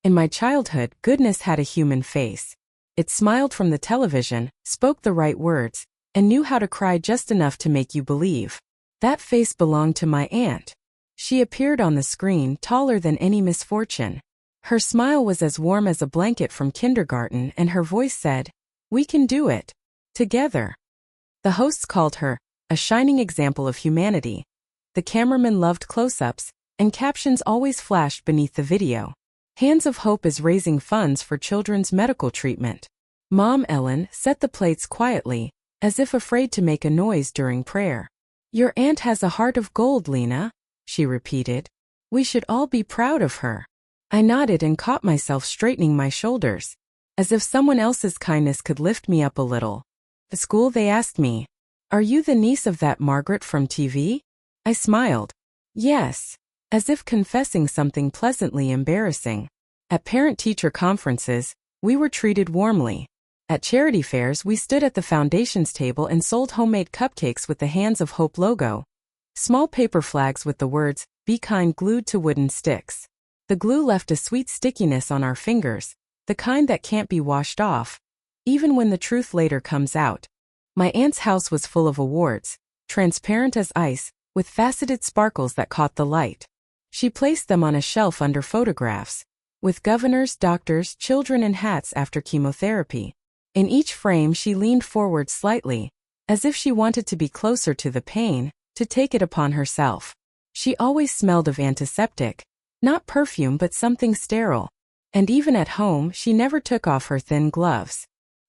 In my childhood, goodness had a human face. It smiled from the television, spoke the right words, and knew how to cry just enough to make you believe. That face belonged to my aunt. She appeared on the screen taller than any misfortune. Her smile was as warm as a blanket from kindergarten, and her voice said, "We can do it. Together." The hosts called her a shining example of humanity. The cameraman loved close-ups, and captions always flashed beneath the video. Hands of Hope is raising funds for children's medical treatment. Mom Ellen set the plates quietly, as if afraid to make a noise during prayer. "Your aunt has a heart of gold, Lena," she repeated. "We should all be proud of her." I nodded and caught myself straightening my shoulders, as if someone else's kindness could lift me up a little. At school they asked me, "Are you the niece of that Margaret from TV?" I smiled. Yes, as if confessing something pleasantly embarrassing. At parent-teacher conferences, we were treated warmly. At charity fairs we stood at the foundations table and sold homemade cupcakes with the Hands of Hope logo. Small paper flags with the words, "Be kind," glued to wooden sticks. The glue left a sweet stickiness on our fingers, the kind that can't be washed off, even when the truth later comes out. My aunt's house was full of awards, transparent as ice, with faceted sparkles that caught the light. She placed them on a shelf under photographs, with governors, doctors, children in hats after chemotherapy. In each frame she leaned forward slightly, as if she wanted to be closer to the pain, to take it upon herself. She always smelled of antiseptic, not perfume but something sterile. And even at home she never took off her thin gloves.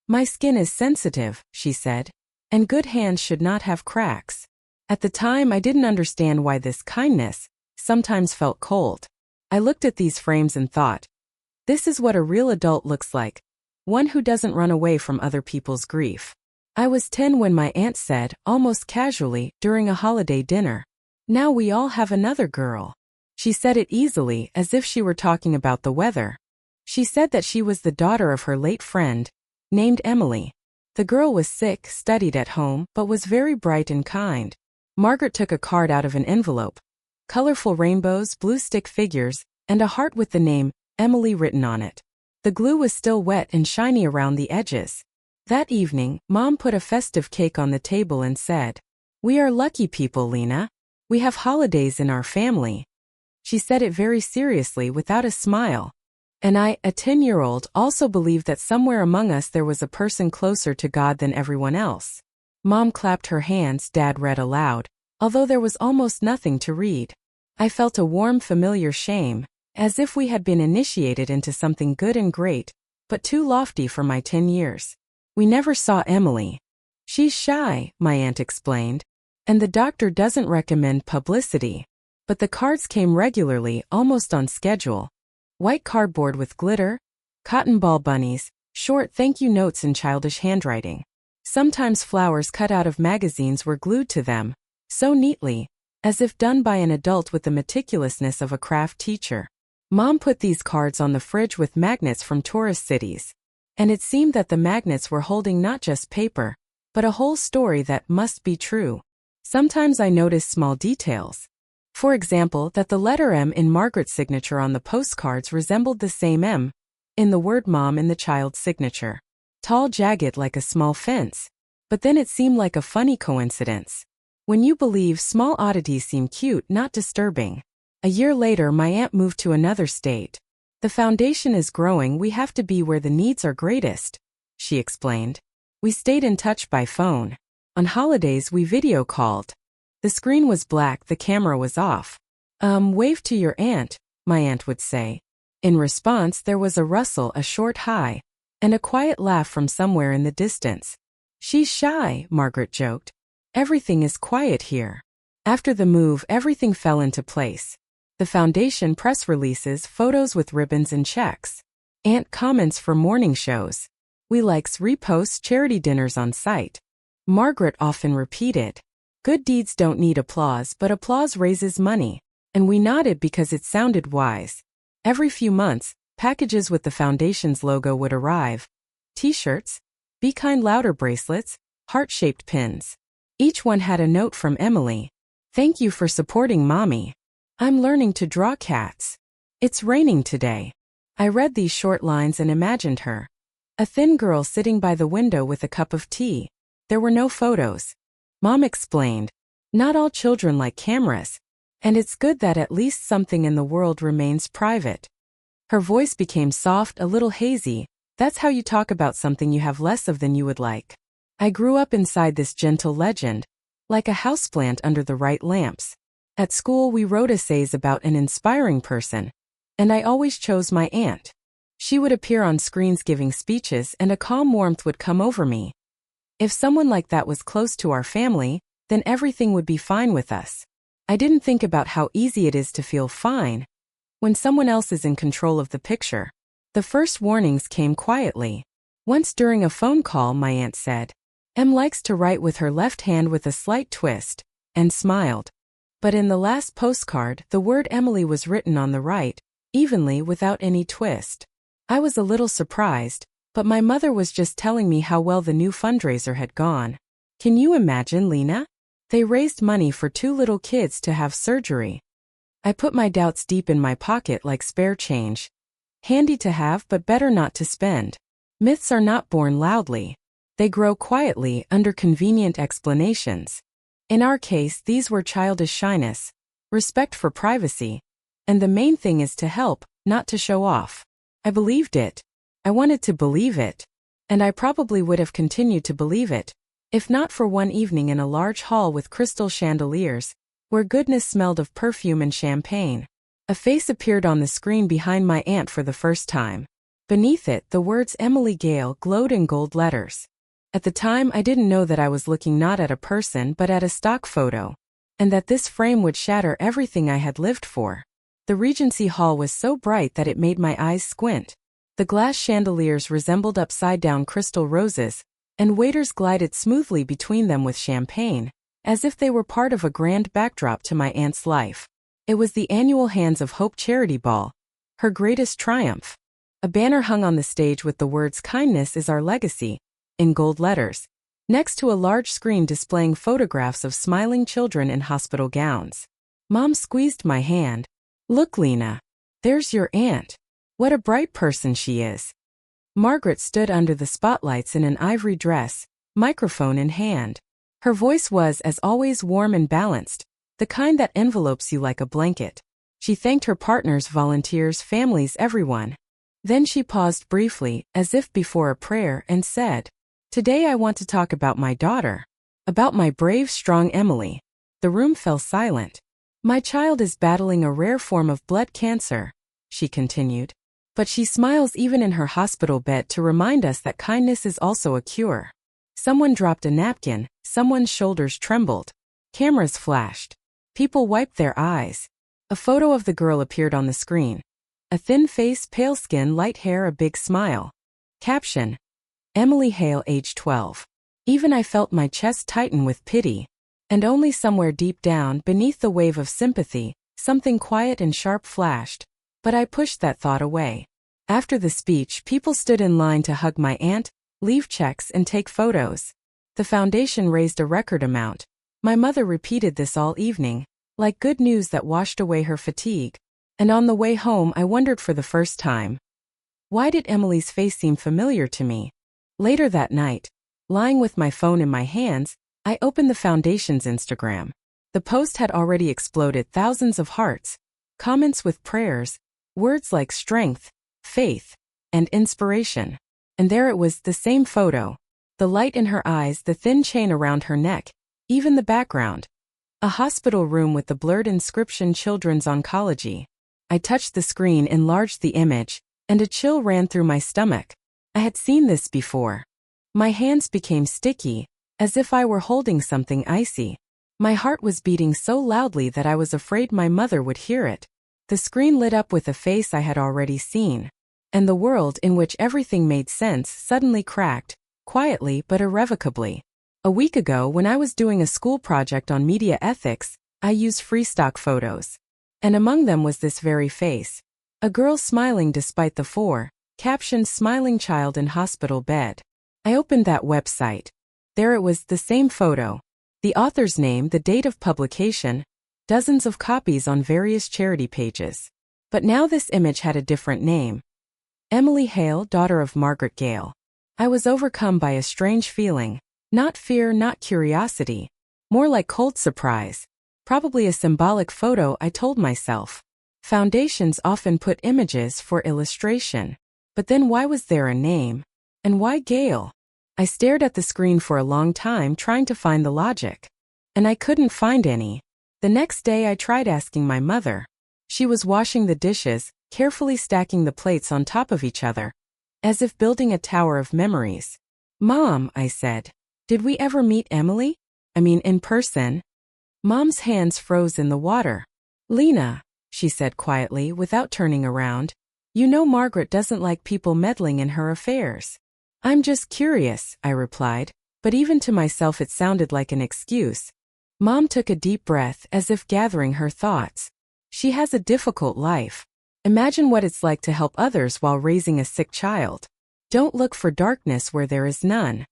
"My skin is sensitive," she said, "and good hands should not have cracks." At the time I didn't understand why this kindness sometimes felt cold. I looked at these frames and thought, this is what a real adult looks like, one who doesn't run away from other people's grief. I was 10 when my aunt said, almost casually, during a holiday dinner, "Now we all have another girl." She said it easily, as if she were talking about the weather. She said that she was the daughter of her late friend, named Emily. The girl was sick, studied at home, but was very bright and kind. Margaret took a card out of an envelope. Colorful rainbows, blue stick figures, and a heart with the name, Emily, written on it. The glue was still wet and shiny around the edges. That evening, Mom put a festive cake on the table and said, "We are lucky people, Lena. We have holidays in our family." She said it very seriously without a smile. And I, a 10-year-old, also believed that somewhere among us there was a person closer to God than everyone else. Mom clapped her hands, Dad read aloud, although there was almost nothing to read. I felt a warm, familiar shame, as if we had been initiated into something good and great, but too lofty for my 10 years. We never saw Emily. "She's shy," my aunt explained, "and the doctor doesn't recommend publicity." But the cards came regularly, almost on schedule. White cardboard with glitter, cotton ball bunnies, short thank you notes in childish handwriting. Sometimes flowers cut out of magazines were glued to them, so neatly, as if done by an adult with the meticulousness of a craft teacher. Mom put these cards on the fridge with magnets from tourist cities. And it seemed that the magnets were holding not just paper, but a whole story that must be true. Sometimes I noticed small details. For example, that the letter M in Margaret's signature on the postcards resembled the same M in the word Mom in the child's signature. Tall, jagged like a small fence. But then it seemed like a funny coincidence. When you believe, small oddities seem cute, not disturbing. A year later my aunt moved to another state. "The foundation is growing, we have to be where the needs are greatest," she explained. We stayed in touch by phone. On holidays we video called. The screen was black, the camera was off. Wave to your aunt," my aunt would say. In response there was a rustle, a short hi, and a quiet laugh from somewhere in the distance. "She's shy," Margaret joked. "Everything is quiet here." After the move everything fell into place. The foundation press releases, photos with ribbons and checks. Aunt comments for morning shows. We likes, reposts, charity dinners on site. Margaret often repeated, "Good deeds don't need applause, but applause raises money." And we nodded because it sounded wise. Every few months, packages with the foundation's logo would arrive. T-shirts, Be Kind Louder bracelets, heart-shaped pins. Each one had a note from Emily. "Thank you for supporting Mommy. I'm learning to draw cats. It's raining today. I read these short lines and imagined her. A thin girl sitting by the window with a cup of tea. There were no photos. Mom explained, "Not all children like cameras, and it's good that at least something in the world remains private." Her voice became soft, a little hazy. "That's how you talk about something you have less of than you would like." I grew up inside this gentle legend, like a houseplant under the right lamps. At school we wrote essays about an inspiring person, and I always chose my aunt. She would appear on screens giving speeches and a calm warmth would come over me. If someone like that was close to our family, then everything would be fine with us. I didn't think about how easy it is to feel fine when someone else is in control of the picture. The first warnings came quietly. Once during a phone call my aunt said, "Em likes to write with her left hand with a slight twist," and smiled. But in the last postcard, the word Emily was written on the right, evenly without any twist. I was a little surprised, but my mother was just telling me how well the new fundraiser had gone. Can you imagine, Lena? They raised money for 2 little kids to have surgery. I put my doubts deep in my pocket like spare change. Handy to have but better not to spend. Myths are not born loudly. They grow quietly under convenient explanations. In our case, these were childish shyness, respect for privacy, and the main thing is to help, not to show off. I believed it. I wanted to believe it. And I probably would have continued to believe it, if not for one evening in a large hall with crystal chandeliers, where goodness smelled of perfume and champagne. A face appeared on the screen behind my aunt for the first time. Beneath it, the words Emily Gale glowed in gold letters. At the time, I didn't know that I was looking not at a person but at a stock photo, and that this frame would shatter everything I had lived for. The Regency Hall was so bright that it made my eyes squint. The glass chandeliers resembled upside-down crystal roses, and waiters glided smoothly between them with champagne, as if they were part of a grand backdrop to my aunt's life. It was the annual Hands of Hope charity ball, her greatest triumph. A banner hung on the stage with the words "Kindness is our legacy," in gold letters, next to a large screen displaying photographs of smiling children in hospital gowns. Mom squeezed my hand. "Look, Lena. There's your aunt. What a bright person she is." Margaret stood under the spotlights in an ivory dress, microphone in hand. Her voice was, as always, warm and balanced, the kind that envelopes you like a blanket. She thanked her partners, volunteers, families, everyone. Then she paused briefly, as if before a prayer, and said, "Today I want to talk about my daughter. About my brave, strong Emily." The room fell silent. "My child is battling a rare form of blood cancer," she continued. "But she smiles even in her hospital bed to remind us that kindness is also a cure." Someone dropped a napkin, someone's shoulders trembled. Cameras flashed. People wiped their eyes. A photo of the girl appeared on the screen. A thin face, pale skin, light hair, a big smile. Caption: Emily Hale, age 12. Even I felt my chest tighten with pity. And only somewhere deep down, beneath the wave of sympathy, something quiet and sharp flashed. But I pushed that thought away. After the speech, people stood in line to hug my aunt, leave checks, and take photos. The foundation raised a record amount. My mother repeated this all evening, like good news that washed away her fatigue. And on the way home, I wondered for the first time, why did Emily's face seem familiar to me? Later that night, lying with my phone in my hands, I opened the foundation's Instagram. The post had already exploded thousands of hearts, comments with prayers, words like strength, faith, and inspiration. And there it was, the same photo. The light in her eyes, the thin chain around her neck, even the background. A hospital room with the blurred inscription Children's Oncology. I touched the screen, enlarged the image, and a chill ran through my stomach. I had seen this before. My hands became sticky, as if I were holding something icy. My heart was beating so loudly that I was afraid my mother would hear it. The screen lit up with a face I had already seen. And the world in which everything made sense suddenly cracked, quietly but irrevocably. A week ago, when I was doing a school project on media ethics, I used free stock photos. And among them was this very face. A girl smiling despite the captioned "Smiling child in hospital bed." I opened that website. There it was, the same photo. The author's name, the date of publication, dozens of copies on various charity pages. But now this image had a different name. Emily Hale, daughter of Margaret Gale. I was overcome by a strange feeling. Not fear, not curiosity. More like cold surprise. Probably a symbolic photo, I told myself. Foundations often put images for illustration. But then why was there a name? And why Gale? I stared at the screen for a long time trying to find the logic. And I couldn't find any. The next day I tried asking my mother. She was washing the dishes, carefully stacking the plates on top of each other, as if building a tower of memories. "Mom," I said, "did we ever meet Emily? I mean, in person?" Mom's hands froze in the water. "Lena," she said quietly without turning around, "you know Margaret doesn't like people meddling in her affairs." "I'm just curious," I replied, but even to myself it sounded like an excuse. Mom took a deep breath as if gathering her thoughts. She has a difficult life. Imagine what it's like to help others while raising a sick child. Don't look for darkness where there is none.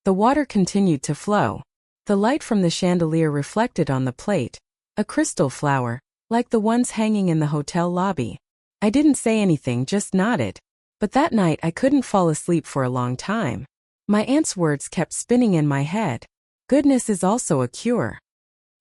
The water continued to flow. The light from the chandelier reflected on the plate, a crystal flower, like the ones hanging in the hotel lobby. I didn't say anything, just nodded. But that night I couldn't fall asleep for a long time. My aunt's words kept spinning in my head. Goodness is also a cure.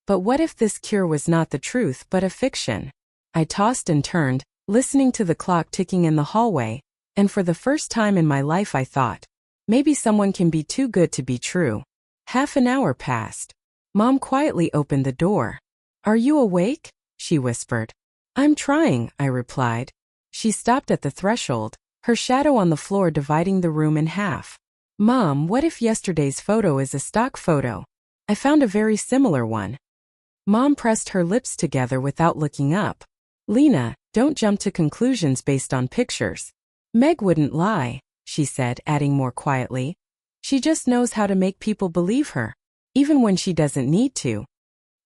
But what if this cure was not the truth but a fiction? I tossed and turned, listening to the clock ticking in the hallway, and for the first time in my life I thought, maybe someone can be too good to be true. Half an hour passed. Mom quietly opened the door. "Are you awake?" she whispered. "I'm trying," I replied. She stopped at the threshold, her shadow on the floor dividing the room in half. "Mom, what if yesterday's photo is a stock photo? I found a very similar one." Mom pressed her lips together without looking up. "Lena, don't jump to conclusions based on pictures. Meg wouldn't lie," she said, adding more quietly. "She just knows how to make people believe her, even when she doesn't need to."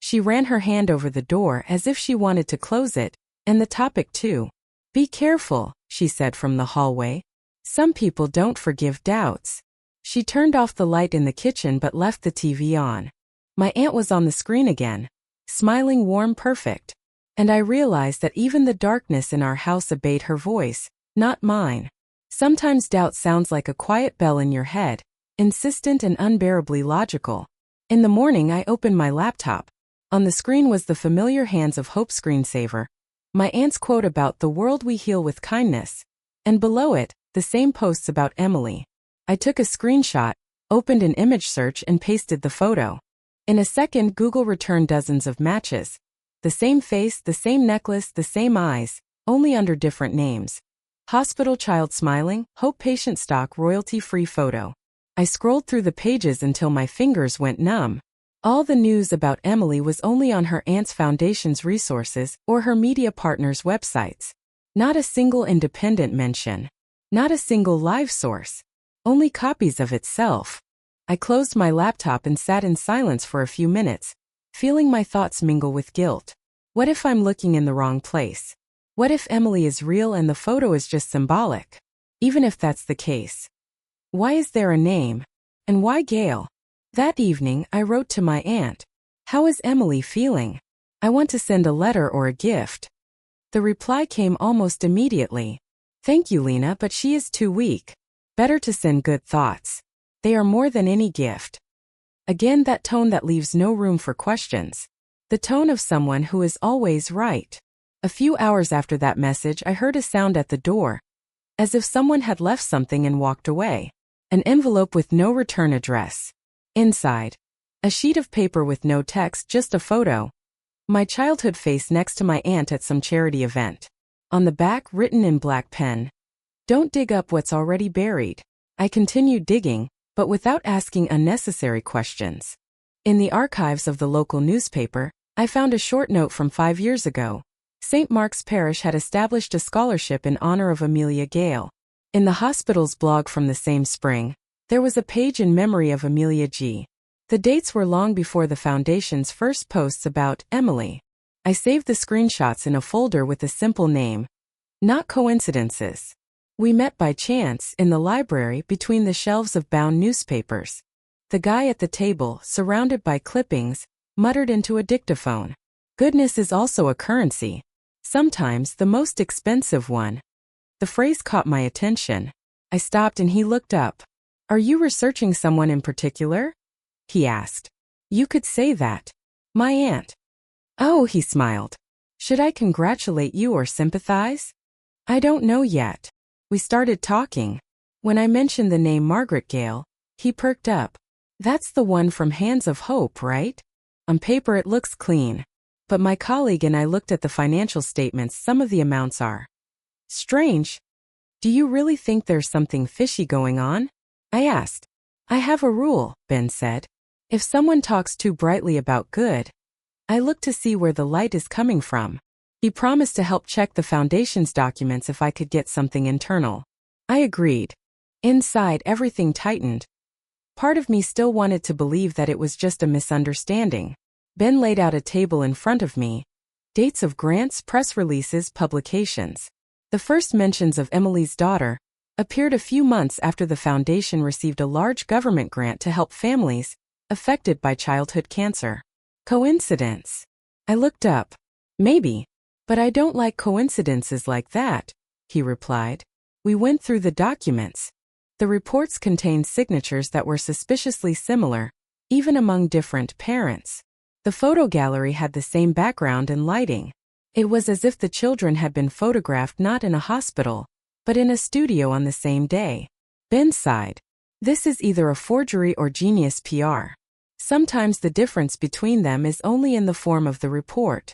She ran her hand over the door as if she wanted to close it, and the topic too. "Be careful," she said from the hallway. "Some people don't forgive doubts." She turned off the light in the kitchen but left the TV on. My aunt was on the screen again, smiling warm, perfect. And I realized that even the darkness in our house obeyed her voice, not mine. Sometimes doubt sounds like a quiet bell in your head, insistent and unbearably logical. In the morning I opened my laptop. On the screen was the familiar Hands of Hope screensaver, my aunt's quote about "the world we heal with kindness," and below it, the same posts about Emily. I took a screenshot, opened an image search and pasted the photo. In a second Google returned dozens of matches. The same face, the same necklace, the same eyes, only under different names. Hospital child smiling, Hope patient stock royalty-free photo. I scrolled through the pages until my fingers went numb. All the news about Emily was only on her aunt's foundation's resources or her media partners' websites. Not a single independent mention. Not a single live source. Only copies of itself. I closed my laptop and sat in silence for a few minutes, feeling my thoughts mingle with guilt. What if I'm looking in the wrong place? What if Emily is real and the photo is just symbolic? Even if that's the case, why is there a name? And why Gale? That evening, I wrote to my aunt. "How is Emily feeling? I want to send a letter or a gift." The reply came almost immediately. "Thank you, Lena, but she is too weak. Better to send good thoughts. They are more than any gift." Again, that tone that leaves no room for questions. The tone of someone who is always right. A few hours after that message, I heard a sound at the door, as if someone had left something and walked away. An envelope with no return address. Inside, a sheet of paper with no text, just a photo. My childhood face next to my aunt at some charity event. On the back, written in black pen, "Don't dig up what's already buried." I continued digging, but without asking unnecessary questions. In the archives of the local newspaper, I found a short note from 5 years ago. St. Mark's Parish had established a scholarship in honor of Amelia Gale. In the hospital's blog from the same spring, there was a page in memory of Amelia G. The dates were long before the foundation's first posts about Emily. I saved the screenshots in a folder with a simple name. Not coincidences. We met by chance in the library between the shelves of bound newspapers. The guy at the table, surrounded by clippings, muttered into a dictaphone. Goodness is also a currency. Sometimes the most expensive one. The phrase caught my attention. I stopped and he looked up. Are you researching someone in particular? He asked. You could say that. My aunt. Oh, he smiled. Should I congratulate you or sympathize? I don't know yet. We started talking. When I mentioned the name Margaret Gale, he perked up. That's the one from Hands of Hope, right? On paper it looks clean. But my colleague and I looked at the financial statements. Some of the amounts are strange. Do you really think there's something fishy going on? I asked. I have a rule, Ben said. If someone talks too brightly about good, I look to see where the light is coming from. He promised to help check the foundation's documents if I could get something internal. I agreed. Inside, everything tightened. Part of me still wanted to believe that it was just a misunderstanding. Ben laid out a table in front of me. Dates of grants, press releases, publications. The first mentions of Emily's daughter appeared a few months after the foundation received a large government grant to help families affected by childhood cancer. Coincidence? I looked up. Maybe. But I don't like coincidences like that, he replied. We went through the documents. The reports contained signatures that were suspiciously similar, even among different parents. The photo gallery had the same background and lighting. It was as if the children had been photographed not in a hospital, but in a studio on the same day. Ben sighed. This is either a forgery or genius PR. Sometimes the difference between them is only in the form of the report.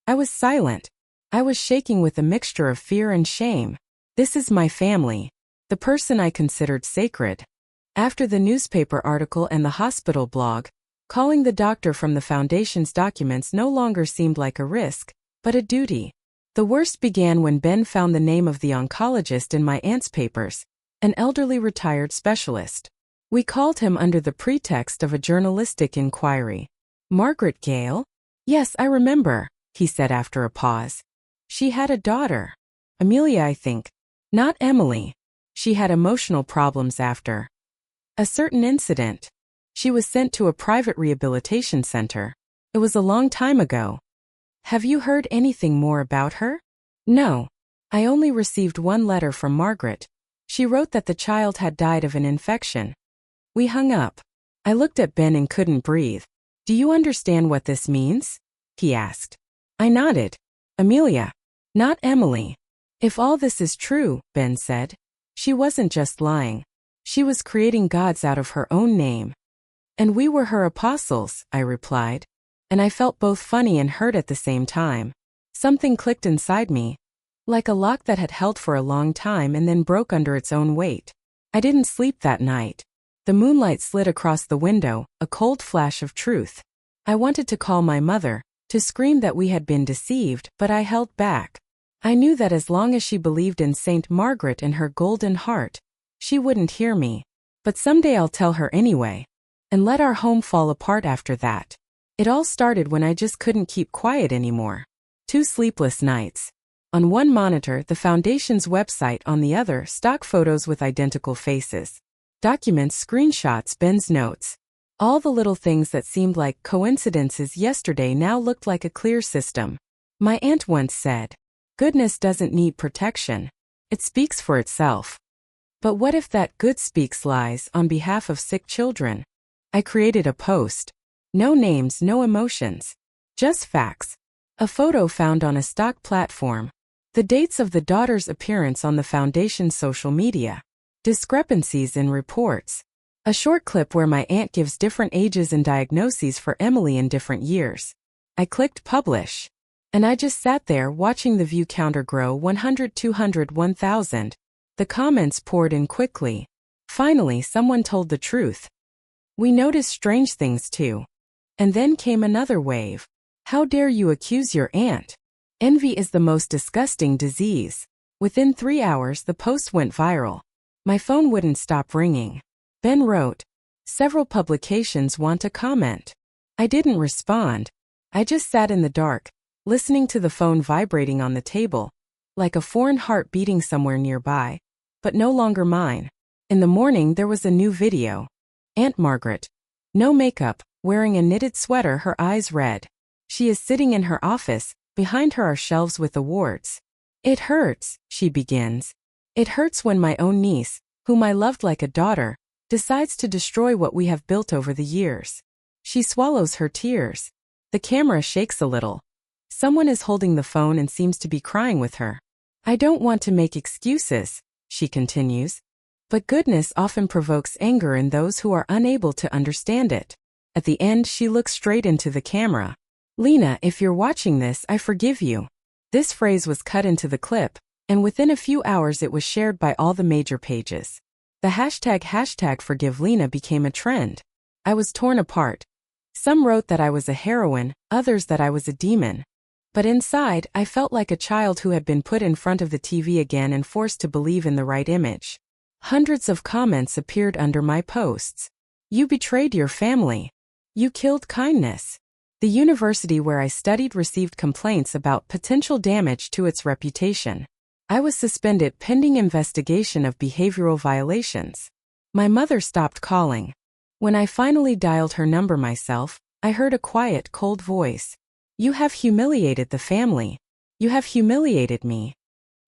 I was silent. I was shaking with a mixture of fear and shame. This is my family. The person I considered sacred. After the newspaper article and the hospital blog, calling the doctor from the foundation's documents no longer seemed like a risk, but a duty. The worst began when Ben found the name of the oncologist in my aunt's papers, an elderly retired specialist. We called him under the pretext of a journalistic inquiry. Margaret Gale? Yes, I remember, he said after a pause. She had a daughter. Amelia, I think. Not Emily. She had emotional problems after a certain incident. She was sent to a private rehabilitation center. It was a long time ago. Have you heard anything more about her? No. I only received one letter from Margaret. She wrote that the child had died of an infection. We hung up. I looked at Ben and couldn't breathe. Do you understand what this means? He asked. I nodded. Amelia. Not Emily. If all this is true, Ben said, she wasn't just lying. She was creating gods out of her own name. And we were her apostles, I replied. And I felt both funny and hurt at the same time. Something clicked inside me, like a lock that had held for a long time and then broke under its own weight. I didn't sleep that night. The moonlight slid across the window, a cold flash of truth. I wanted to call my mother, to scream that we had been deceived, but I held back. I knew that as long as she believed in Saint Margaret and her golden heart, she wouldn't hear me. But someday I'll tell her anyway. And let our home fall apart after that. It all started when I just couldn't keep quiet anymore. 2 sleepless nights. On one monitor, the foundation's website, on the other, stock photos with identical faces. Documents, screenshots, Ben's notes. All the little things that seemed like coincidences yesterday now looked like a clear system. My aunt once said, goodness doesn't need protection. It speaks for itself. But what if that good speaks lies on behalf of sick children? I created a post. No names, no emotions. Just facts. A photo found on a stock platform. The dates of the daughter's appearance on the foundation's social media. Discrepancies in reports. A short clip where my aunt gives different ages and diagnoses for Emily in different years. I clicked publish. And I just sat there watching the view counter grow 100, 200, 1000. The comments poured in quickly. Finally, someone told the truth. We noticed strange things too. And then came another wave. How dare you accuse your aunt? Envy is the most disgusting disease. Within 3 hours, the post went viral. My phone wouldn't stop ringing. Ben wrote, several publications want to comment. I didn't respond. I just sat in the dark, listening to the phone vibrating on the table, like a foreign heart beating somewhere nearby, but no longer mine. In the morning there was a new video. Aunt Margaret. No makeup, wearing a knitted sweater, her eyes red. She is sitting in her office, behind her are shelves with awards. It hurts, she begins. It hurts when my own niece, whom I loved like a daughter, decides to destroy what we have built over the years. She swallows her tears. The camera shakes a little. Someone is holding the phone and seems to be crying with her. I don't want to make excuses, she continues. But goodness often provokes anger in those who are unable to understand it. At the end, she looks straight into the camera. Lena, if you're watching this, I forgive you. This phrase was cut into the clip, and within a few hours it was shared by all the major pages. The hashtag #ForgiveLena became a trend. I was torn apart. Some wrote that I was a heroine, others that I was a demon. But inside, I felt like a child who had been put in front of the TV again and forced to believe in the right image. Hundreds of comments appeared under my posts. You betrayed your family. You killed kindness. The university where I studied received complaints about potential damage to its reputation. I was suspended pending investigation of behavioral violations. My mother stopped calling. When I finally dialed her number myself, I heard a quiet, cold voice. You have humiliated the family. You have humiliated me.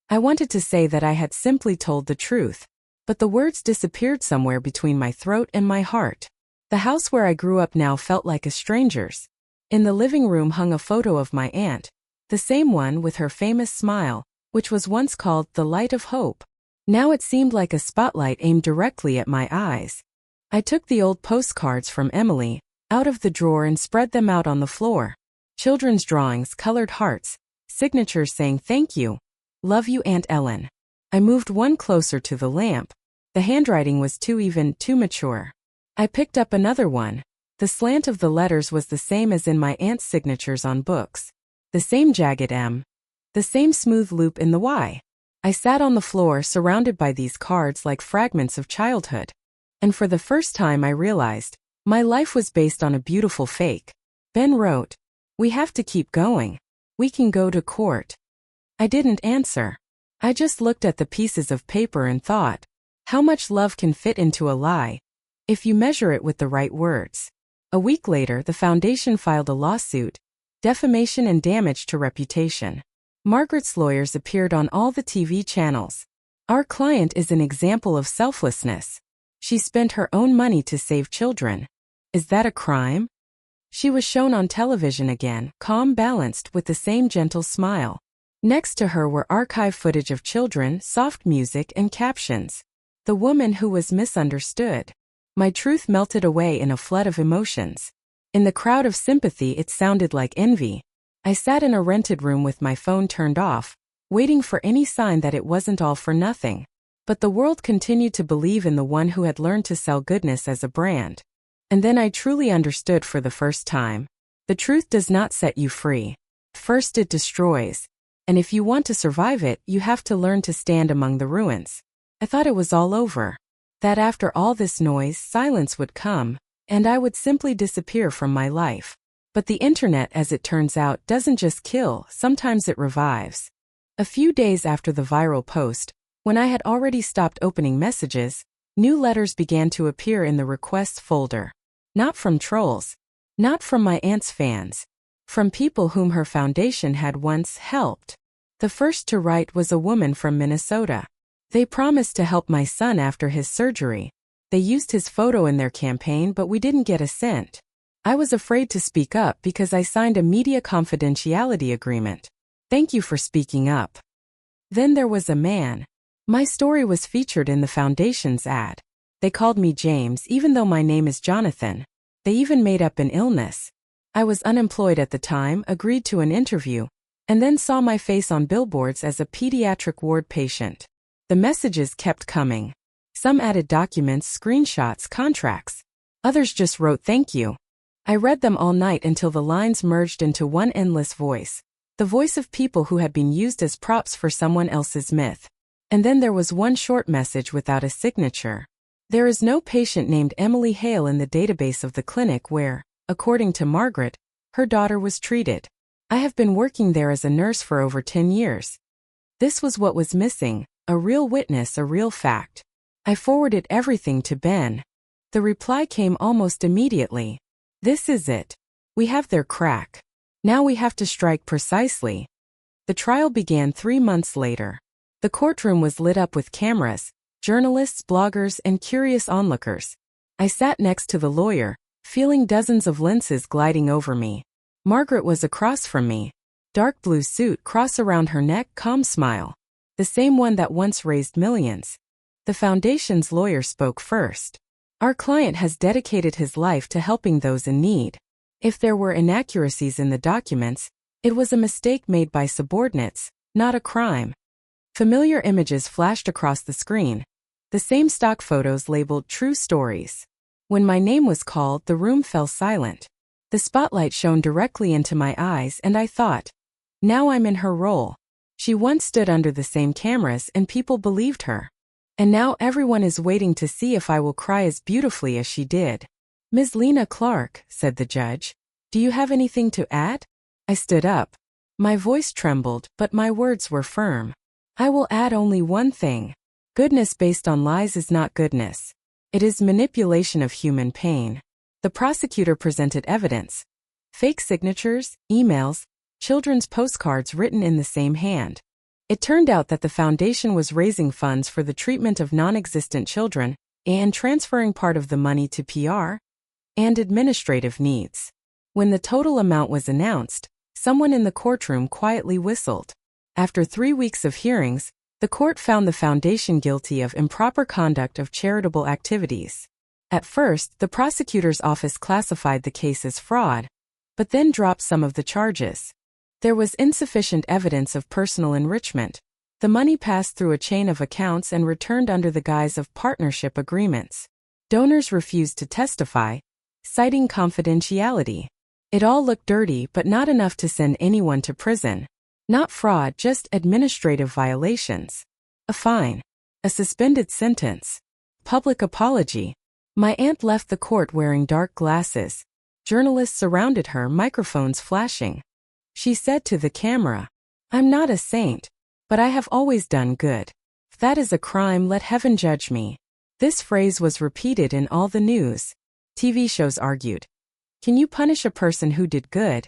I wanted to say that I had simply told the truth, but the words disappeared somewhere between my throat and my heart. The house where I grew up now felt like a stranger's. In the living room hung a photo of my aunt, the same one with her famous smile, which was once called the light of hope. Now it seemed like a spotlight aimed directly at my eyes. I took the old postcards from Emily out of the drawer and spread them out on the floor. Children's drawings, colored hearts, signatures saying thank you. Love you, Aunt Ellen. I moved one closer to the lamp. The handwriting was too even, too mature. I picked up another one. The slant of the letters was the same as in my aunt's signatures on books. The same jagged M. The same smooth loop in the Y. I sat on the floor surrounded by these cards like fragments of childhood. And for the first time I realized, my life was based on a beautiful fake. Ben wrote, "We have to keep going. We can go to court." I didn't answer. I just looked at the pieces of paper and thought, how much love can fit into a lie, if you measure it with the right words. A week later, the foundation filed a lawsuit, defamation and damage to reputation. Margaret's lawyers appeared on all the TV channels. Our client is an example of selflessness. She spent her own money to save children. Is that a crime? She was shown on television again, calm, balanced, with the same gentle smile. Next to her were archive footage of children, soft music, and captions. The woman who was misunderstood. My truth melted away in a flood of emotions. In the crowd of sympathy, it sounded like envy. I sat in a rented room with my phone turned off, waiting for any sign that it wasn't all for nothing. But the world continued to believe in the one who had learned to sell goodness as a brand. And then I truly understood for the first time. The truth does not set you free. First it destroys. And if you want to survive it, you have to learn to stand among the ruins. I thought it was all over. That after all this noise, silence would come, and I would simply disappear from my life. But the internet, as it turns out, doesn't just kill, sometimes it revives. A few days after the viral post, when I had already stopped opening messages, new letters began to appear in the requests folder. Not from trolls. Not from my aunt's fans. From people whom her foundation had once helped. The first to write was a woman from Minnesota. They promised to help my son after his surgery. They used his photo in their campaign, but we didn't get a cent. I was afraid to speak up because I signed a media confidentiality agreement. Thank you for speaking up. Then there was a man. My story was featured in the foundation's ad. They called me James even though my name is Jonathan. They even made up an illness. I was unemployed at the time, agreed to an interview, and then saw my face on billboards as a pediatric ward patient. The messages kept coming. Some added documents, screenshots, contracts. Others just wrote thank you. I read them all night until the lines merged into one endless voice. The voice of people who had been used as props for someone else's myth. And then there was one short message without a signature. There is no patient named Emily Hale in the database of the clinic where, according to Margaret, her daughter was treated. I have been working there as a nurse for over 10 years. This was what was missing, a real witness, a real fact. I forwarded everything to Ben. The reply came almost immediately. This is it. We have their crack. Now we have to strike precisely. The trial began 3 months later. The courtroom was lit up with cameras, journalists, bloggers, and curious onlookers. I sat next to the lawyer, feeling dozens of lenses gliding over me. Margaret was across from me. Dark blue suit, cross around her neck, calm smile. The same one that once raised millions. The foundation's lawyer spoke first. Our client has dedicated his life to helping those in need. If there were inaccuracies in the documents, it was a mistake made by subordinates, not a crime. Familiar images flashed across the screen. The same stock photos labeled true stories. When my name was called, the room fell silent. The spotlight shone directly into my eyes and I thought, now I'm in her role. She once stood under the same cameras and people believed her. And now everyone is waiting to see if I will cry as beautifully as she did. Ms. Lena Clark, said the judge, do you have anything to add? I stood up. My voice trembled, but my words were firm. I will add only one thing. Goodness based on lies is not goodness. It is manipulation of human pain. The prosecutor presented evidence. Fake signatures, emails, children's postcards written in the same hand. It turned out that the foundation was raising funds for the treatment of non-existent children and transferring part of the money to PR and administrative needs. When the total amount was announced, someone in the courtroom quietly whistled. After 3 weeks of hearings, the court found the foundation guilty of improper conduct of charitable activities. At first, the prosecutor's office classified the case as fraud, but then dropped some of the charges. There was insufficient evidence of personal enrichment. The money passed through a chain of accounts and returned under the guise of partnership agreements. Donors refused to testify, citing confidentiality. It all looked dirty, but not enough to send anyone to prison. Not fraud, just administrative violations. A fine. A suspended sentence. Public apology. My aunt left the court wearing dark glasses. Journalists surrounded her, microphones flashing. She said to the camera, I'm not a saint, but I have always done good. If that is a crime, let heaven judge me. This phrase was repeated in all the news. TV shows argued. Can you punish a person who did good,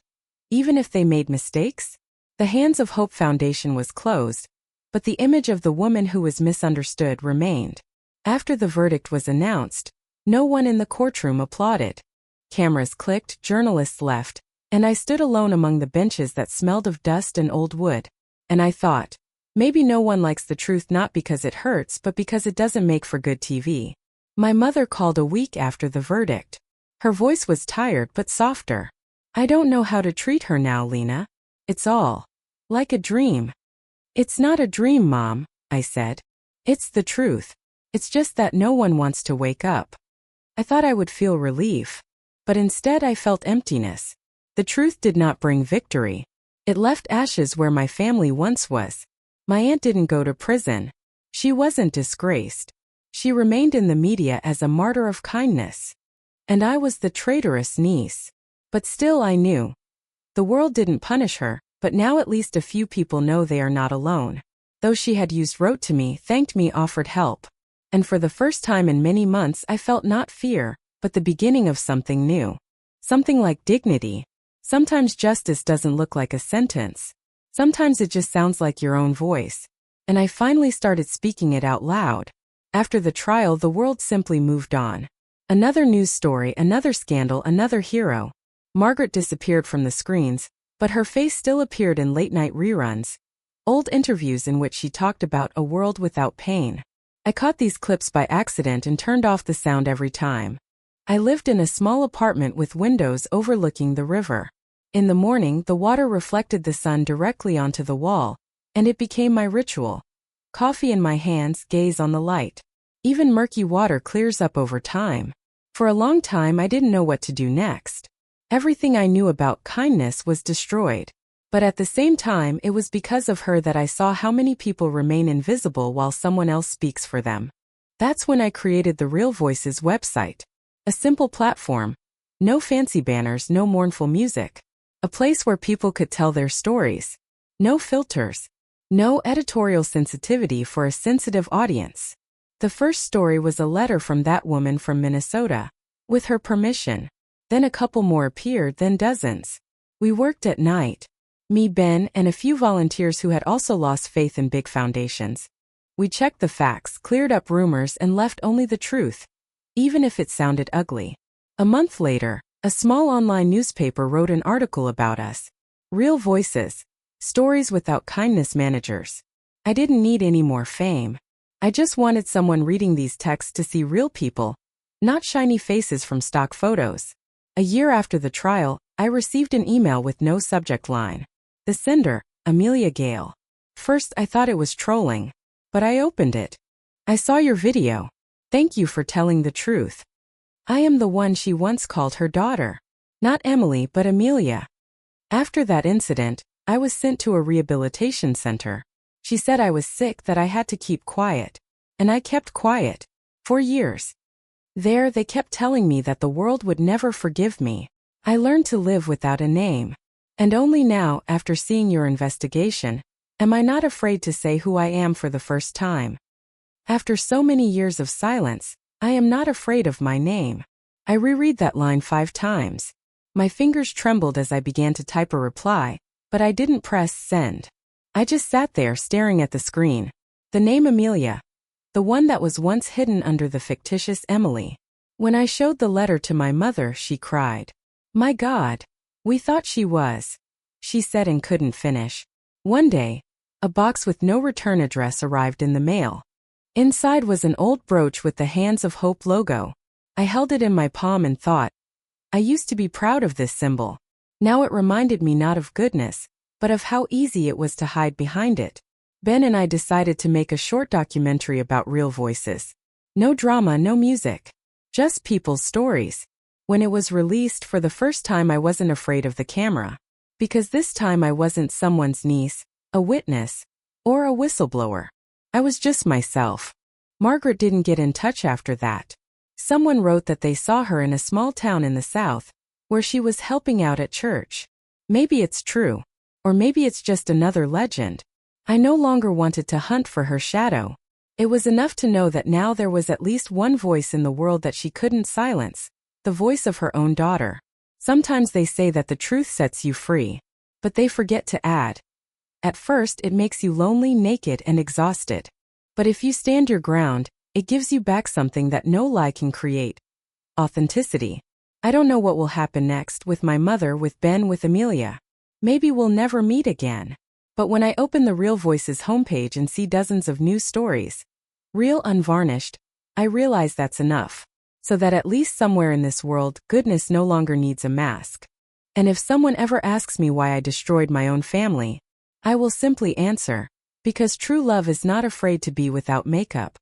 even if they made mistakes? The Hands of Hope Foundation was closed, but the image of the woman who was misunderstood remained. After the verdict was announced, no one in the courtroom applauded. Cameras clicked, journalists left, and I stood alone among the benches that smelled of dust and old wood. And I thought, maybe no one likes the truth not because it hurts but because it doesn't make for good TV. My mother called a week after the verdict. Her voice was tired but softer. I don't know how to treat her now, Lena. It's all like a dream. It's not a dream, Mom, I said. It's the truth. It's just that no one wants to wake up. I thought I would feel relief, but instead I felt emptiness. The truth did not bring victory. It left ashes where my family once was. My aunt didn't go to prison. She wasn't disgraced. She remained in the media as a martyr of kindness. And I was the traitorous niece. But still I knew. The world didn't punish her, but now at least a few people know they are not alone. Those she had used wrote to me, thanked me, offered help. And for the first time in many months I felt not fear, but the beginning of something new. Something like dignity. Sometimes justice doesn't look like a sentence. Sometimes it just sounds like your own voice. And I finally started speaking it out loud. After the trial, the world simply moved on. Another news story, another scandal, another hero. Margaret disappeared from the screens, but her face still appeared in late-night reruns. Old interviews in which she talked about a world without pain. I caught these clips by accident and turned off the sound every time. I lived in a small apartment with windows overlooking the river. In the morning, the water reflected the sun directly onto the wall, and it became my ritual. Coffee in my hands, gaze on the light. Even murky water clears up over time. For a long time, I didn't know what to do next. Everything I knew about kindness was destroyed. But at the same time, it was because of her that I saw how many people remain invisible while someone else speaks for them. That's when I created the Real Voices website. A simple platform. No fancy banners, no mournful music. A place where people could tell their stories. No filters. No editorial sensitivity for a sensitive audience. The first story was a letter from that woman from Minnesota. With her permission. Then a couple more appeared, then dozens. We worked at night. Me, Ben, and a few volunteers who had also lost faith in big foundations. We checked the facts, cleared up rumors, and left only the truth, even if it sounded ugly. A month later, a small online newspaper wrote an article about us. Real Voices. Stories without kindness managers. I didn't need any more fame. I just wanted someone reading these texts to see real people, not shiny faces from stock photos. A year after the trial, I received an email with no subject line. The sender, Amelia Gale. First, I thought it was trolling, but I opened it. I saw your video. Thank you for telling the truth. I am the one she once called her daughter. Not Emily, but Amelia. After that incident, I was sent to a rehabilitation center. She said I was sick, that I had to keep quiet. And I kept quiet. For years. There, they kept telling me that the world would never forgive me. I learned to live without a name. And only now, after seeing your investigation, am I not afraid to say who I am for the first time. After so many years of silence, I am not afraid of my name. I reread that line 5 times. My fingers trembled as I began to type a reply, but I didn't press send. I just sat there staring at the screen. The name Amelia. The one that was once hidden under the fictitious Emily. When I showed the letter to my mother, she cried. My God. We thought she was. She said and couldn't finish. One day, a box with no return address arrived in the mail. Inside was an old brooch with the Hands of Hope logo. I held it in my palm and thought, I used to be proud of this symbol. Now it reminded me not of goodness, but of how easy it was to hide behind it. Ben and I decided to make a short documentary about Real Voices. No drama, no music. Just people's stories. When it was released for the first time, I wasn't afraid of the camera. Because this time I wasn't someone's niece, a witness, or a whistleblower. I was just myself. Margaret didn't get in touch after that. Someone wrote that they saw her in a small town in the South, where she was helping out at church. Maybe it's true. Or maybe it's just another legend. I no longer wanted to hunt for her shadow. It was enough to know that now there was at least one voice in the world that she couldn't silence. The voice of her own daughter. Sometimes they say that the truth sets you free, but they forget to add. At first, it makes you lonely, naked, and exhausted. But if you stand your ground, it gives you back something that no lie can create. Authenticity. I don't know what will happen next with my mother, with Ben, with Amelia. Maybe we'll never meet again. But when I open the Real Voices homepage and see dozens of new stories, real, unvarnished, I realize that's enough. So that at least somewhere in this world, goodness no longer needs a mask. And if someone ever asks me why I destroyed my own family, I will simply answer, because true love is not afraid to be without makeup.